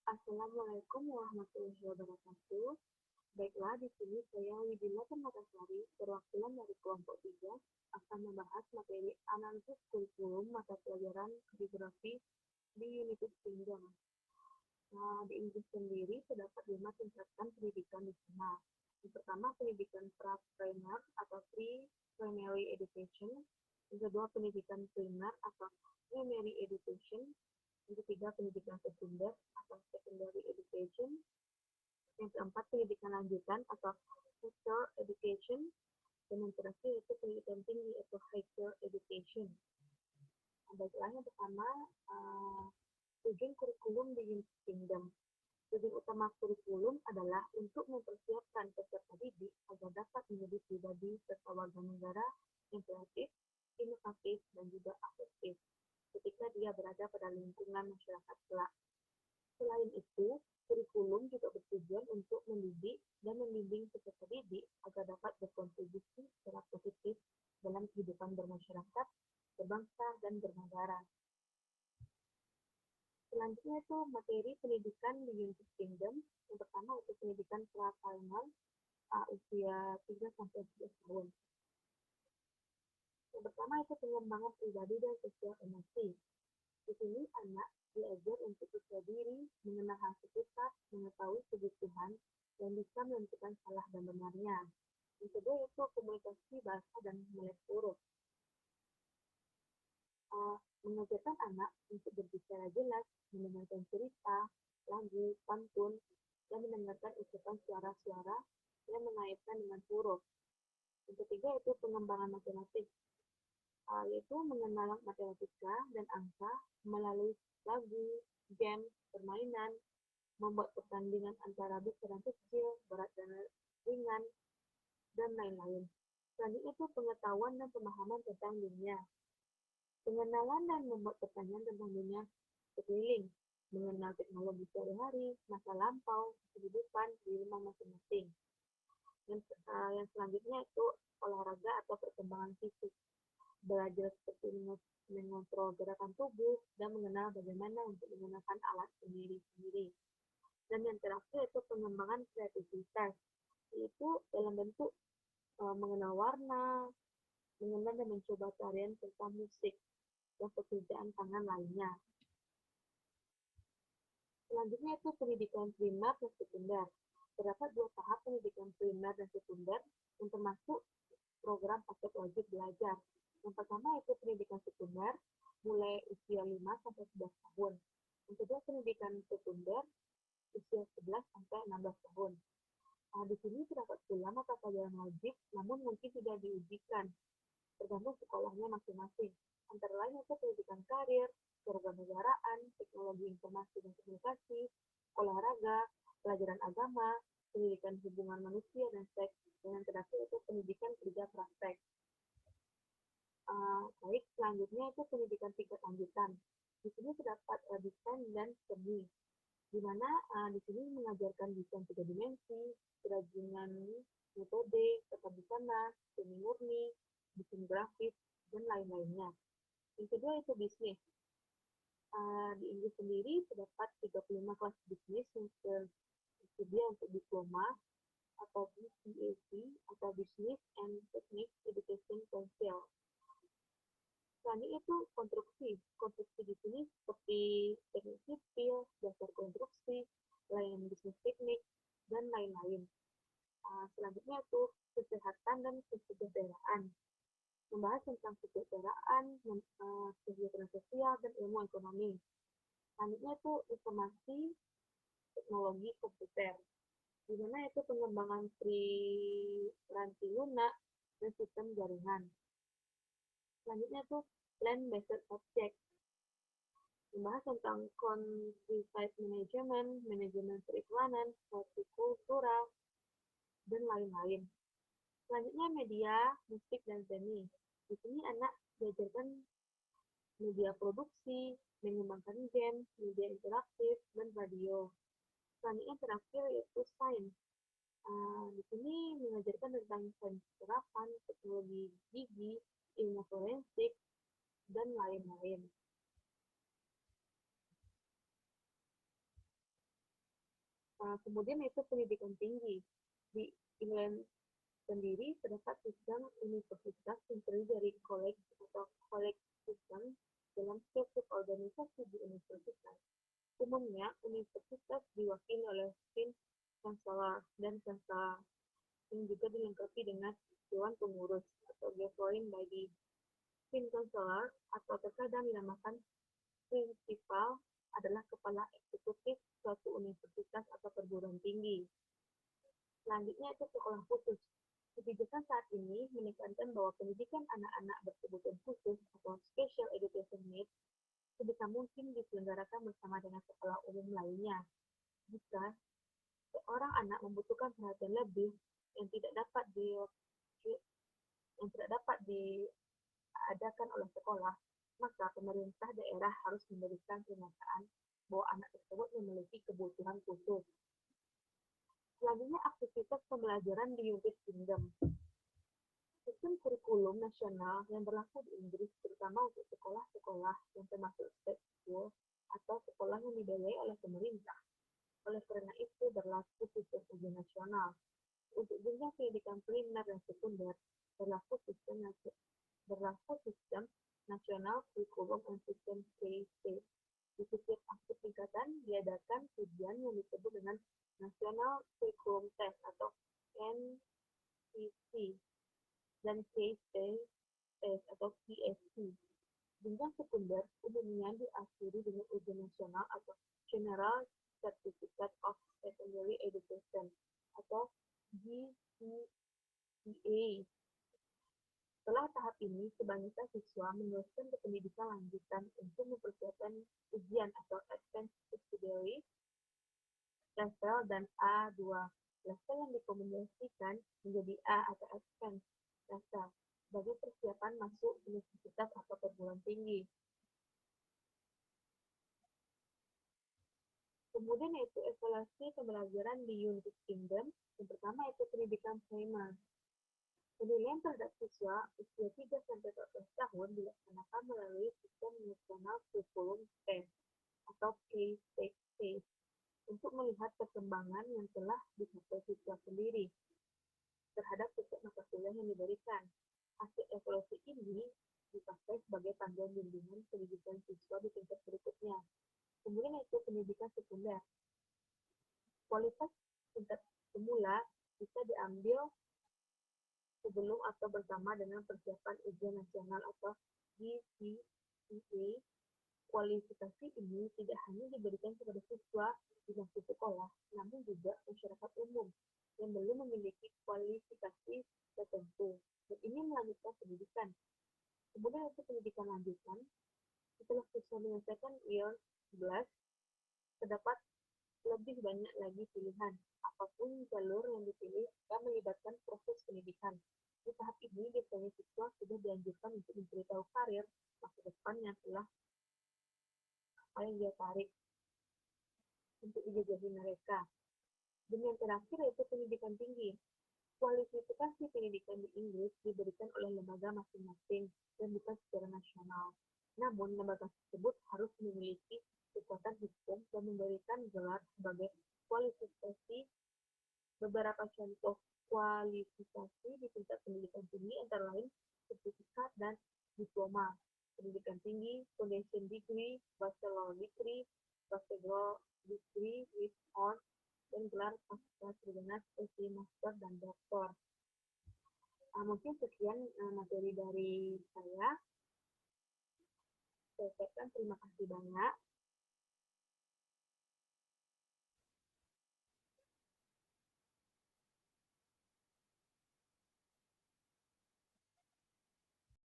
Assalamualaikum warahmatullahi wabarakatuh. Baiklah, di sini saya Widila Permatasari, perwakilan dari kelompok 3, akan membahas materi analisis kurikulum mata pelajaran geografi di United Kingdom. Nah, di Inggris sendiri terdapat 5 tingkatan pendidikan di sana. Yang pertama, pendidikan pra-primer atau pre-primary education. Yang kedua, pendidikan primer atau primary education. Yang ketiga, pendidikan sekunder atau secondary education. Yang keempat, pendidikan lanjutan atau higher education. Dan yang terakhir itu pendidikan tinggi atau higher education. Nah, baiklah, yang pertama, tujuan kurikulum di United Kingdom. Tujuan utama kurikulum adalah untuk mempersiapkan peserta didik agar dapat menjadi pribadi serta warga negara yang kreatif, inovatif, dan juga afektif ketika dia berada pada lingkungan masyarakat kelak. Selain itu, kurikulum juga bertujuan untuk mendidik dan membimbing peserta didik agar dapat berkontribusi secara positif dalam kehidupan bermasyarakat, berbangsa, dan bernegara. Selanjutnya itu materi pendidikan di United Kingdom. Yang pertama itu pendidikan pra-primer usia 3-11 tahun. Yang pertama itu pengembangan pribadi dan sosial emosi. Di sini anak diajar untuk percaya diri, mengenal hak sifat, mengetahui kebutuhan, dan bisa menentukan salah dan benarnya. Yang kedua itu komunikasi bahasa dan melek huruf. Mengajarkan anak untuk berbicara jelas, mendengarkan cerita, lagu, pantun, dan mendengarkan ucapan suara-suara yang mengaitkan dengan huruf. Yang ketiga itu pengembangan matematik, yaitu mengenal matematika dan angka melalui lagu, game, permainan, membuat pertandingan antara besar dan kecil, berat dan ringan, dan lain-lain. Selanjutnya itu pengetahuan dan pemahaman tentang dunia. Pengenalan dan membuat pertanyaan tentang dunia sekeliling, mengenal teknologi sehari-hari, masa lampau, kehidupan di rumah masing-masing. Yang selanjutnya itu olahraga atau perkembangan fisik. Belajar seperti mengontrol gerakan tubuh dan mengenal bagaimana untuk menggunakan alat sendiri-sendiri. Dan yang terakhir itu pengembangan kreativitas, yaitu dalam bentuk mengenal warna, mengenal dan mencoba tarian serta musik dan pekerjaan tangan lainnya. Selanjutnya itu pendidikan primer dan sekunder. Terdapat 2 tahap pendidikan primer dan sekunder yang termasuk program paket wajib belajar. Yang pertama itu pendidikan sekunder, mulai usia 5-11 tahun. Yang kedua pendidikan sekunder, usia 11-16 tahun. Di sini terdapat pula mata pelajaran wajib, namun mungkin tidak diujikan, tergantung sekolahnya masing-masing. Antara lain itu pendidikan karir, kewarganegaraan, teknologi informasi dan komunikasi, olahraga, pelajaran agama, pendidikan hubungan manusia dan seks, dan yang terakhir itu pendidikan kerja praktek. Baik, selanjutnya itu pendidikan tingkat lanjutan. Di sini terdapat desain dan seni, di mana di sini mengajarkan desain 3 dimensi, kerajinan metode, tata busana, seni murni, desain grafis, dan lain-lainnya. Yang kedua itu bisnis. Di Inggris sendiri terdapat 35 kelas bisnis yang tersedia untuk diploma atau BCAC atau Business and Techniques Education Council. Selanjutnya itu konstruksi. Konstruksi di sini seperti teknik sipil, dasar konstruksi, layanan bisnis teknik, dan lain-lain. Selanjutnya itu kesehatan dan kesejahteraan. Membahas tentang kesejahteraan, kesejahteraan sosial, dan ilmu ekonomi. Selanjutnya itu informasi teknologi komputer, di mana itu pengembangan peranti lunak dan sistem jaringan. Selanjutnya itu land-based object, membahas tentang countryside management, manajemen periklanan, hortikultura, dan lain-lain. Selanjutnya media, musik, dan seni. Di sini anak diajarkan media produksi, mengembangkan game, media interaktif, dan radio. Selanjutnya terakhir yaitu sains. Di sini mengajarkan tentang sains serapan, teknologi gigi, ilmu forensik, dan lain-lain. Kemudian itu pendidikan tinggi. Di England sendiri terdapat sistem universitas yang terdiri dari college atau college system dalam struktur organisasi di universitas. Umumnya, universitas diwakili oleh chancellor dan chancellor yang juga dilengkapi dengan dewan pengurus atau governing by the chancellor atau terkadang dinamakan principal adalah kepala eksekutif suatu universitas atau perguruan tinggi. Selanjutnya itu sekolah khusus. Kebijakan saat ini menekankan bahwa pendidikan anak-anak berkebutuhan khusus atau special education needs sebisa mungkin diselenggarakan bersama dengan sekolah umum lainnya. Jika seorang anak membutuhkan perhatian lebih yang tidak dapat diadakan oleh sekolah, maka pemerintah daerah harus memberikan pernyataan bahwa anak tersebut memiliki kebutuhan khusus. Selanjutnya, aktivitas pembelajaran di United Kingdom. Sistem kurikulum nasional yang berlaku di Inggris, terutama untuk sekolah-sekolah yang termasuk state school atau sekolah yang dibiayai oleh pemerintah. Oleh karena itu, berlaku sistem ujian nasional. Untuk jenjang pendidikan primer dan sekunder, berlaku sistem nasional kurikulum dan sistem KC. Di setiap aspek tingkatan diadakan ujian yang disebut dengan National Curriculum Test atau NCT dan KC Test atau PSC. Jenjang sekunder umumnya diakhiri dengan ujian nasional atau General Certificate of Secondary Education atau GCEA. Setelah tahap ini, kebanyakan siswa meneruskan ke pendidikan lanjutan untuk mempersiapkan ujian atau Advanced Secondary level dan A2. Level yang dikombinasikan menjadi A atau Advanced level sebagai persiapan masuk universitas atau perguruan tinggi. Kemudian yaitu evaluasi pembelajaran di United Kingdom. Yang pertama yaitu pendidikan primer. Penilaian terhadap siswa usia 3-14 tahun dilaksanakan melalui sistem nasional kurikulum test atau KCT untuk melihat perkembangan yang telah dicapai siswa sendiri terhadap setiap mata kuliah yang diberikan. Hasil evaluasi ini dipakai sebagai panduan bimbingan pendidikan siswa di tingkat berikutnya. Kemudian itu pendidikan sekunder. Kualitas tingkat semula bisa diambil sebelum atau bersama dengan persiapan ujian nasional atau GCSE. Kualifikasi ini tidak hanya diberikan kepada siswa di masuk sekolah, namun juga masyarakat umum yang belum memiliki kualifikasi tertentu. Dan ini melanjutkan pendidikan. Kemudian untuk pendidikan lanjutan, setelah siswa menyelesaikan year 11, terdapat lebih banyak lagi pilihan. Apapun jalur yang dipilih akan melibatkan proses pendidikan. Di tahap ini, biasanya siswa sudah dianjurkan untuk memberitahu karir masa depan yang telah apa yang dia tarik untuk dijajaki mereka. Dan yang terakhir yaitu pendidikan tinggi. Kualifikasi pendidikan di Inggris diberikan oleh lembaga masing-masing dan bukan secara nasional. Namun, lembaga tersebut harus memiliki kekuatan hukum dan memberikan gelar sebagai kualifikasi. Beberapa contoh kualifikasi di tingkat pendidikan tinggi antara lain sertifikat dan diploma pendidikan tinggi, foundation degree, bachelor degree with honors, dan gelar pasca sarjana seperti master dan doktor. Mungkin sekian materi dari saya. Saya ucapkan terima kasih banyak.